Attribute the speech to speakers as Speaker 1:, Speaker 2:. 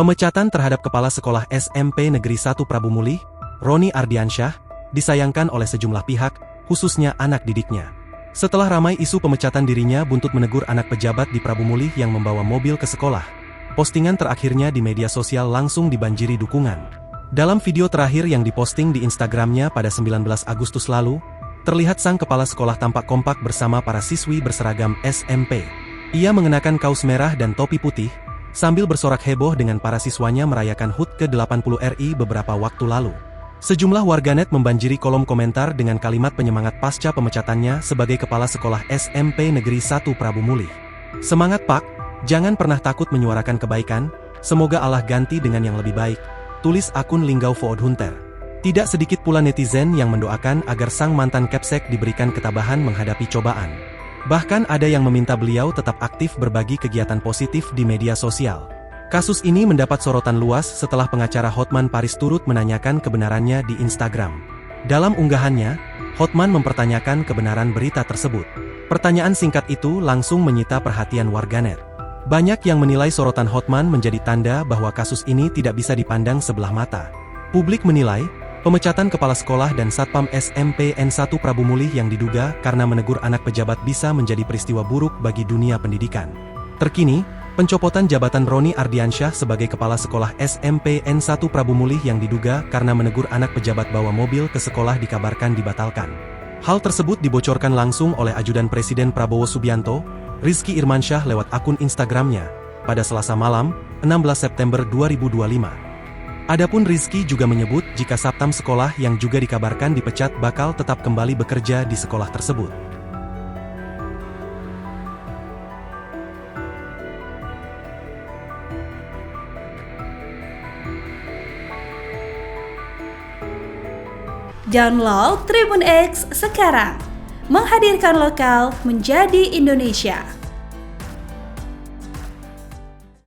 Speaker 1: Pemecatan terhadap Kepala Sekolah SMP Negeri 1 Prabu Mulih, Roni Ardiansyah, disayangkan oleh sejumlah pihak, khususnya anak didiknya. Setelah ramai isu pemecatan dirinya buntut menegur anak pejabat di Prabu Mulih yang membawa mobil ke sekolah, postingan terakhirnya di media sosial langsung dibanjiri dukungan. Dalam video terakhir yang diposting di Instagramnya pada 19 Agustus lalu, terlihat sang kepala sekolah tampak kompak bersama para siswi berseragam SMP. Ia mengenakan kaos merah dan topi putih, sambil bersorak heboh dengan para siswanya merayakan HUT ke-80 RI beberapa waktu lalu. Sejumlah warganet membanjiri kolom komentar dengan kalimat penyemangat pasca pemecatannya sebagai Kepala Sekolah SMP Negeri 1 Prabu Mulih. "Semangat Pak, jangan pernah takut menyuarakan kebaikan, semoga Allah ganti dengan yang lebih baik," tulis akun Linggau Voodhunter. Tidak sedikit pula netizen yang mendoakan agar sang mantan Kapsek diberikan ketabahan menghadapi cobaan. Bahkan ada yang meminta beliau tetap aktif berbagi kegiatan positif di media sosial. Kasus ini mendapat sorotan luas setelah pengacara Hotman Paris turut menanyakan kebenarannya di Instagram. Dalam unggahannya, Hotman mempertanyakan kebenaran berita tersebut. Pertanyaan singkat itu langsung menyita perhatian warganet. Banyak yang menilai sorotan Hotman menjadi tanda bahwa kasus ini tidak bisa dipandang sebelah mata. Publik menilai, pemecatan kepala sekolah dan satpam SMP N1 Prabu Mulih yang diduga karena menegur anak pejabat bisa menjadi peristiwa buruk bagi dunia pendidikan. Terkini, pencopotan jabatan Roni Ardiansyah sebagai kepala sekolah SMP N1 Prabu Mulih yang diduga karena menegur anak pejabat bawa mobil ke sekolah dikabarkan dibatalkan. Hal tersebut dibocorkan langsung oleh Ajudan Presiden Prabowo Subianto, Rizky Irmansyah lewat akun Instagramnya, pada Selasa malam, 16 September 2025. Adapun Rizky juga menyebut jika satpam sekolah yang juga dikabarkan dipecat bakal tetap kembali bekerja di sekolah tersebut.
Speaker 2: Download Tribun X sekarang, menghadirkan lokal menjadi Indonesia.